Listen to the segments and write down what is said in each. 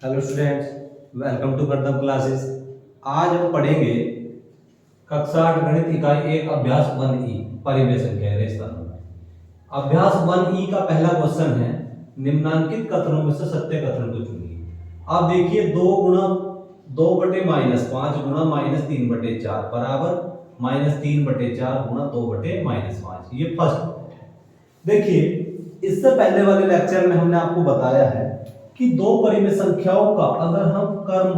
Hello students, welcome to Kardam classes. आज हम पढ़ेंगे कक्षा 8 गणित इकाई 1 अभ्यास 1E परिमेय संख्या रे स्थानों में। अभ्यास 1E का पहला क्वेश्चन है, निम्नांकित कथनों में से सत्य कथन को चुनिए। आप देखिए 2 गुणा 2/-5 गुणा -3/4 बराबर -3/4 गुणा 2/-5। ये फर्स्ट। देखिए, इससे पहले वाले लेक्चर में हमने आपको बताया है कि दो परिमेय संख्याओं का अगर हम कर्म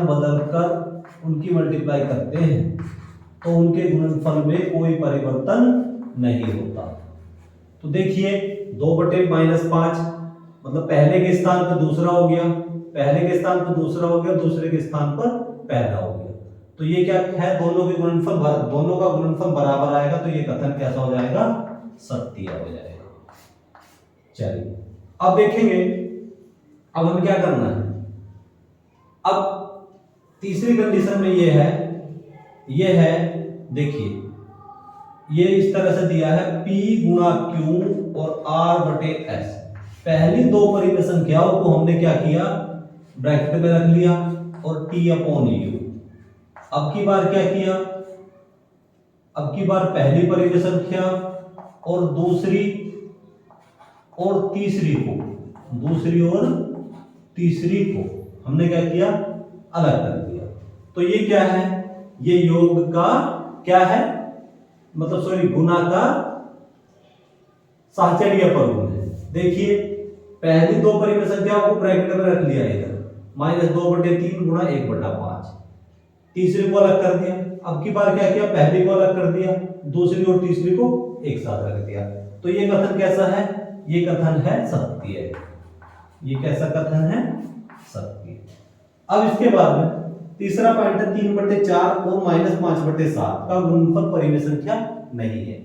बदलकर उनकी मल्टीप्लाई करते हैं तो उनके गुणनफल में कोई परिवर्तन नहीं होता। तो देखिए 2/-5 मतलब पहले के स्थान पर दूसरा हो गया, पहले के स्थान पर दूसरा हो गया, दूसरे के स्थान पर पहला हो गया। तो ये क्या है, दोनों का गुणनफल बराबर आएगा, तो ये कथन कैसा हो जाएगा, सत्य हो जाएगा। चलिए अब देखेंगे, अब हमें क्या करना है। अब तीसरी कंडीशन में ये है, देखिए ये इस तरह से दिया है P गुणा Q और R/S। पहली दो परिमेय संख्याओं को हमने क्या किया, ब्रैकेट में रख लिया और T/U। अब की बार क्या किया, अब की बार पहली परिमेय संख्या और दूसरी और तीसरी को हमने क्या किया, अलग कर दिया। तो ये क्या है, ये योग का क्या है, मतलब सॉरी गुणा का साहचर्य परगुण है। देखिए पहली दो परिमेय संख्याओं को ब्रैकेट में रख लिया इधर, -2/3 गुणा 1/5, तीसरी को अलग कर दिया। अब की बार क्या किया, पहली को अलग कर दिया, दूसरी और तीसरी को एक साथ रख दिया। तो ये कथन कैसा है, ये कथन है सत्य। ये कैसा कथन है, सत्य। अब इसके बाद में तीसरा पॉइंट है 3/4 और -5/7 का गुणनफल परिमेय संख्या नहीं है।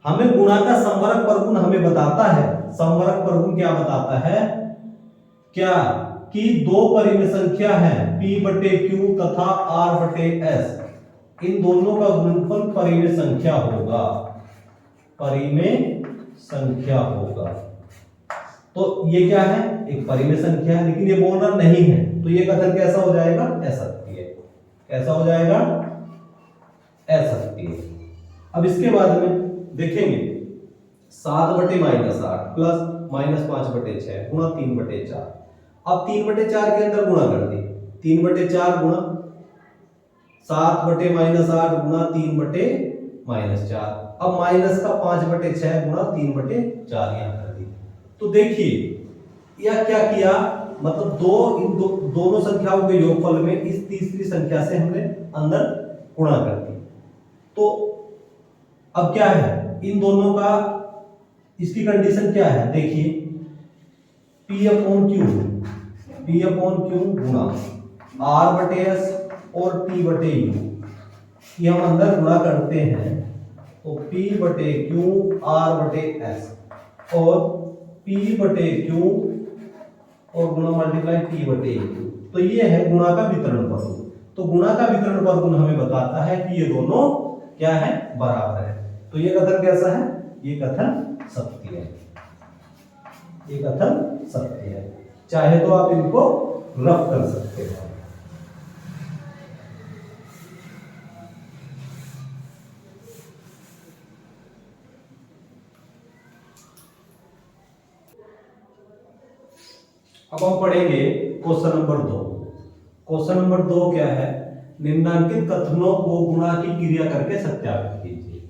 हमें गुणा का संवरक परगुण हमें बताता है, संवरक परगुण क्या बताता है, क्या कि दो परिमेय संख्या है P/Q तथा R/S, इन दोनों का गुणनफल परिमेय संख्या होगा, तो ये क्या है, एक परिमेय संख्या है, लेकिन ये बोल रहा नहीं है, तो ये कथन कैसा हो जाएगा, असत्य। कैसा हो जाएगा, असत्य। अब इसके बाद में देखेंगे 7/-8 प्लस -5/6 गुणा 3/4। अब 3/4 के अंदर गुणा कर दी, 3/4 गुणा 7/-8 गुणा 3/-4। अब माइनस का 5/6 गुणा 3/4 यहां कर दी। तो देखिए यह क्या किया, मतलब दोनों संख्याओं के योगफल में इस तीसरी संख्या से हमने अंदर गुणा कर दी। तो अब क्या है, इन दोनों का, इसकी कंडीशन क्या है, देखिए P/Q गुणा R/S और T/U, ये हम अंदर गुणा करते हैं, तो P/Q R/S और P/Q और गुणा मल्टीप्लाई T/U। तो ये है गुणा का वितरण परगुण। तो गुणा का वितरण परगुण हमें बताता है कि ये दोनों क्या है, बराबर है। तो ये कथन कैसा है, ये कथन सत्य है, ये कथन सत्य है। चाहे तो आप इनको रफ कर सकते हो। अब हम पढ़ेंगे क्वेश्चन नंबर 2। क्वेश्चन नंबर 2 क्या है, निम्नांकित कथनों को गुणा की क्रिया करके सत्यापित कीजिए।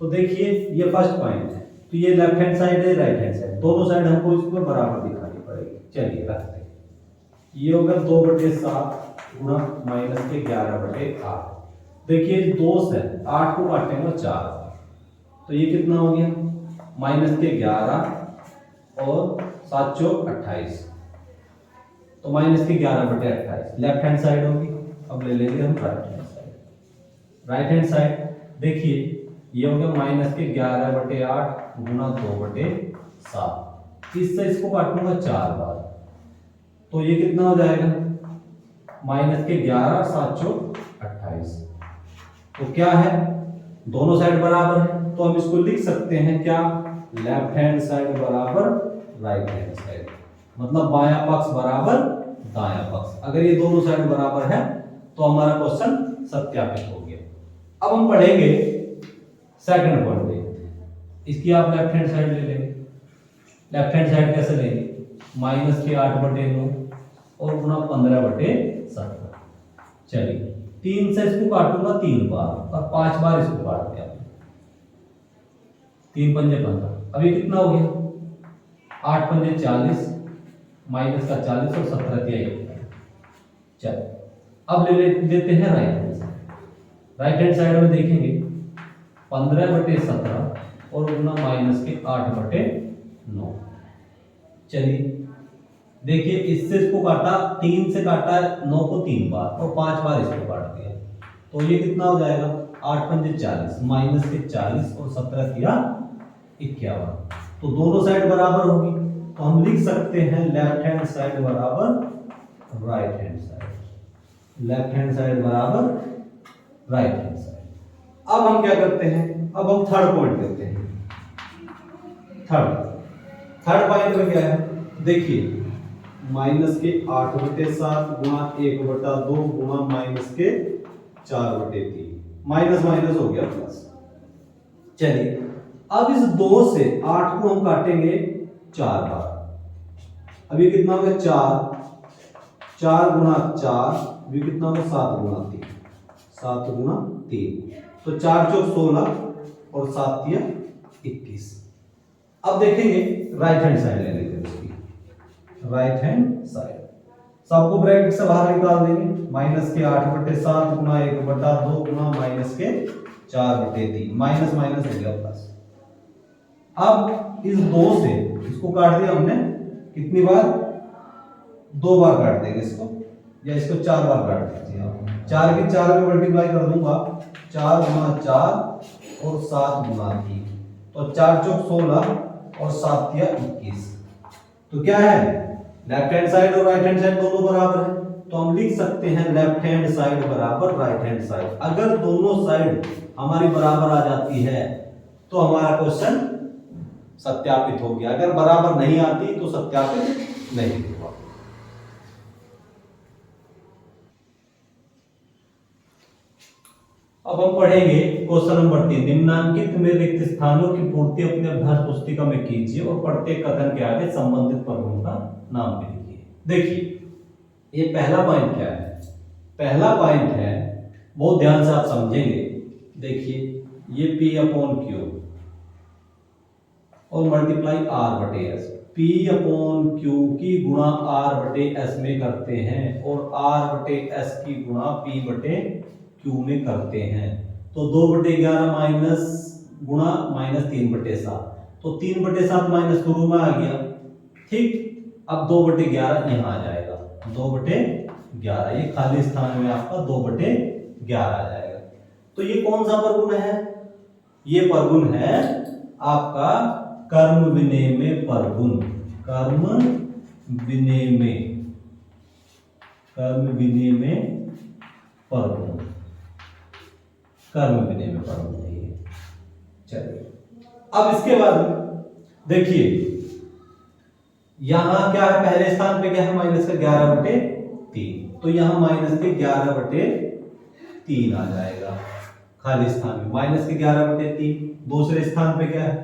तो देखिए ये फर्स्ट पॉइंट है, तो ये लेफ्ट हैंड साइड है, राइट हैंड साइड, दोनों साइड हमको इसको बराबर दिखानी पड़ेगी। चलिए रखते हैं, ये होगा 2/7 गुणा -11/8। देखिए 2 से 8 को काटेंगे 4, तो ये कितना हो गया, -11 और 7 चौक 28, तो -11/28 लेफ्ट हैंड साइड होगी। अब ले लेंगे हम right hand side. Right hand side देखिए ये हो गया -11/8 गुणा 2/7, इससे इसको काटूंगा 4 बार, तो ये कितना हो जाएगा, -11 7 चौक 28। तो क्या है, दोनों साइड बराबर है, तो हम इसको लिख सकते हैं क्या, लेफ्ट हैंड साइड बराबर राइट हैंड साइड। मतलब बायां पक्ष बराबर दायां पक्ष। अगर ये दोनों साइड बराबर है तो हमारा क्वेश्चन सत्यापित हो गया। अब हम पढ़ेंगे सेकंड पॉइंट पे। इसकी आप लेफ्ट हैंड साइड ले लेंगे। लेफ्ट हैंड साइड कैसे लेंगे? -8/9 और गुणा 15/17। चलिए 3 से इसको काटूंगा 3 बार और 5 बार इसको काट दिया। 3 पंजे 15। अभी कितना हो गया? 8 पंजे 40, माइनस का 40 और 17 दिया 1। चलो अब लेते हैं right hand side. Right hand side में देखेंगे 15/17 और गुना -8/9। चलिए देखिए इससे इसको काटा, 3 से काटा 9 को 3 बार और 5 बार इसको काट दिया, तो ये कितना हो जाएगा? 8 पंजे 40, माइनस के 40 और 17 दिया 51। तो दोनों साइड बराबर होगी, तो हम लिख सकते हैं लेफ्ट हैंड साइड बराबर right hand side. Left hand side बराबर राइट हैंड साइड। अब हम क्या करते हैं? अब हम थर्ड पॉइंट करते हैं। थर्ड पॉइंट में क्या है? देखिए -8/7 गुणा 1/2 गुणा -4/3। माइनस माइनस हो गया प्लस। चलिए अब इस 2 से 8 को हम काटेंगे 4 बार। अभी कितना हो गया? 4 गुणा 4, अभी कितना होगा? 7 गुणा 3। 7 गुणा 3, तो 4 चौक 16 और 7 दिया 21। अब देखेंगे राइट हैंड साइड ले लेते हैं उसकी। राइट हैंड साइड सबको ब्रैकेट से बाहर निकाल देंगे। -8/7 गुणा 1/2 गुणा -4/3। माइनस माइनस हो गया प्लस। अब इस 2 से इसको काट दिया हमने कितनी बार? 2 बार काट देंगे इसको, या इसको 4 बार काट दीजिए आप। 4 के 4 में मल्टीप्लाई कर दूंगा, 4 गुणा 4 और 7 गुणा 3, तो 4 चौक 16 और 7 दिया 21। तो क्या है? लेफ्ट हैंड साइड और राइट हैंड साइड दोनों बराबर है, तो हम लिख सकते हैं लेफ्ट हैंड साइड बराबर राइट हैंड साइड। अगर दोनों साइड हमारी बराबर आ जाती है तो हमारा क्वेश्चन सत्यापित हो गया। अगर बराबर नहीं आती तो सत्यापित नहीं हुआ। अब हम पढ़ेंगे क्वेश्चन नंबर 3। निम्नांकित में रिक्त स्थानों की पूर्ति अपने अभ्यास पुस्तिका में कीजिए और प्रत्येक कथन के आगे संबंधित प्रगुण का नाम भी लिखिए। देखिए ये पहला पॉइंट क्या है? पहला पॉइंट है, बहुत ध्यान से आप समझेंगे। देखिए ये P/Q और मल्टीप्लाई R/S। P/Q की गुणा R/S में करते हैं और R/S की गुणा P/Q में करते हैं, तो 2/11 माइनस गुणा -3/7, तो 3/7 माइनस शुरू में आ गया। ठीक, अब 2/11 यहां आ जाएगा। 2/11 ये खाली स्थान में आपका 2/11 आ जाएगा। तो ये कौन सा प्रगुण है? ये प्रगुण है आपका कर्म विनिमय प्रगुण। कर्म विनिमय प्रगुण। कर्म विनिमय प्रगुण है ये। चलिए अब इसके बाद देखिए यहां क्या है? पहले स्थान पे क्या है? -11/3, तो यहां -11/3 आ जाएगा खाली स्थान में। -11/3। दूसरे स्थान पे क्या है?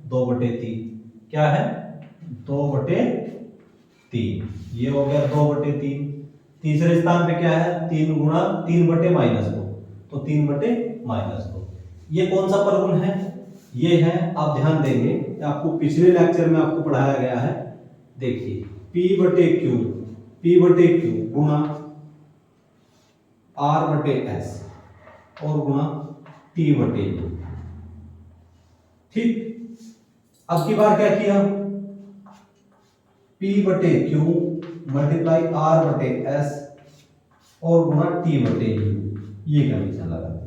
2/3। क्या है? 2/3, ये हो गया 2/3। तीसरे स्थान पे क्या है? 3 गुणा 3/-2, तो 3/-2। ये कौन सा प्रगुण है? ये है, आप ध्यान देंगे, आपको पिछले लेक्चर में आपको पढ़ाया गया है। देखिए P/Q गुणा R/S और गुणा T/U। ठीक, अब की बार क्या किया? P/Q मल्टीप्लाई R/S और गुणा T/U, ये कंडीशन लगा दी।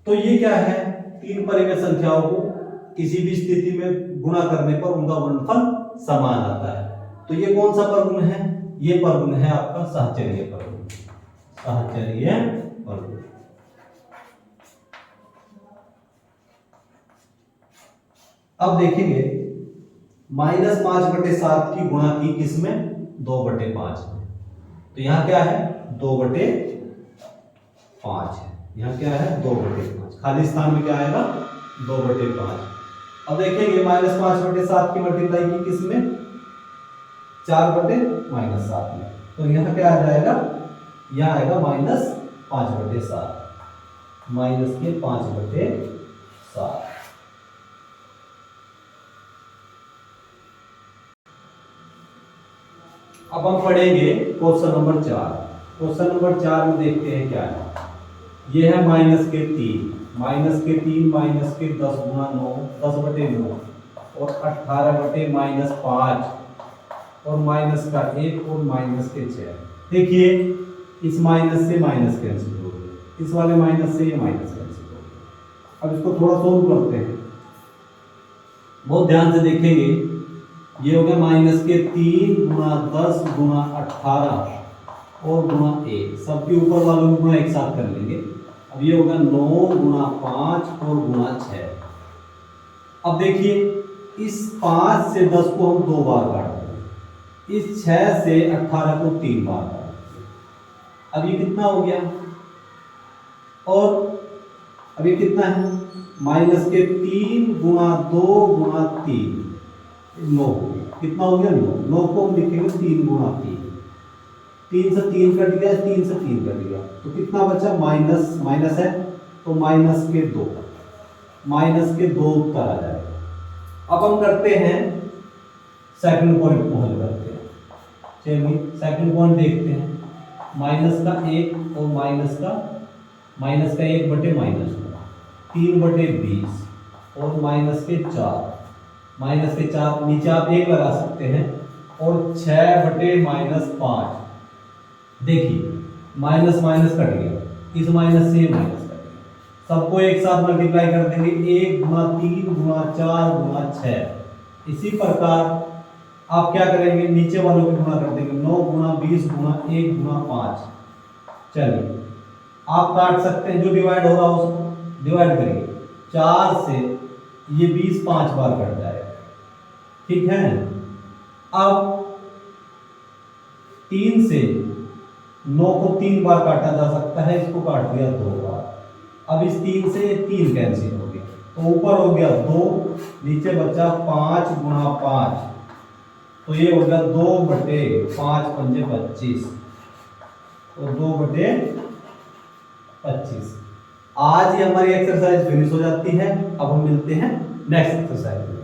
तो ये क्या है? 3 परिमेय संख्याओं को किसी भी स्थिति में गुणा करने पर उनका गुणनफल समान आता है। तो ये कौन सा प्रगुण है? ये प्रगुण है आपका सहचर्य प्रगुण। सहचर्य प्रगुण। अब देखेंगे -5/7 की गुणा की किसमें 2/5 में। तो यहाँ क्या है 2/5 है। यहाँ क्या है 2/5, खाली स्थान में क्या आएगा 2/5। अब देखेंगे -5/7 की मल्टीप्लाई की किसमें 4/-7 में। तो यहाँ क्या आ जाएगा, यहाँ आएगा -5/7, -5/7। अब हम पढ़ेंगे क्वेश्चन नंबर 4। क्वेश्चन नंबर 4 में देखते हैं क्या है। ये है -3 -10 गुणा 9 10/9 और 18/-5 और -1 और -6। देखिए इस माइनस से माइनस कैंसिल हो गया, इस वाले माइनस से ये माइनस कैंसिल हो गया। अब इसको थोड़ा सोल्व करते हैं, बहुत ध्यान से देखेंगे। ये हो गया -3 गुणा 10 गुणा 18 और गुणा 1, सबके ऊपर वालों को गुणा एक साथ कर लेंगे। अब ये होगा 9 गुणा 5 और गुणा 6। अब देखिए इस 5 से 10 को हम 2 बार काट देंगे, इस 6 से 18 को 3 बार काट देंगे। अब ये कितना हो गया, और अब ये कितना है -3 गुणा 2 गुणा 3 9, कितना हो गया 9। 9 को हम लिखेंगे 3 गुणा 3, 3 से 3 कट गया, 3 से 3 कट गया, तो कितना बचा माइनस माइनस है तो -2 उत्तर आ जाएगा। अब हम करते हैं सेकंड पॉइंट को हल करते हैं। चलिए सेकंड पॉइंट देखते हैं। -1 और -1/-2 3/20 और -4 नीचे आप 1 लगा सकते हैं और 6/-5। देखिए माइनस माइनस कट गया, इस माइनस से माइनस कट गया, सबको एक साथ मल्टीप्लाई कर देंगे 1 गुणा 3 गुणा 4 गुणा 6। इसी प्रकार आप क्या करेंगे, नीचे वालों की गुणा कर देंगे 9 गुणा 20 गुणा 1 गुणा 5। चलिए आप काट सकते हैं, जो डिवाइड हो रहा हो उसको डिवाइड करिए। 4 से ये 20 5 बार कट जाएगा, ठीक है। अब 3 से 9 को 3 बार काटा जा सकता है, इसको काट दिया 2 बार। अब इस 3 से 3 कैंसिल हो गया, तो ऊपर हो गया 2, नीचे बचा 5 गुणा 5, तो ये हो गया 2/5 और 2/25। आज ये हमारी एक्सरसाइज फिनिश हो जाती है। अब हम मिलते हैं नेक्स्ट एक्सरसाइज में।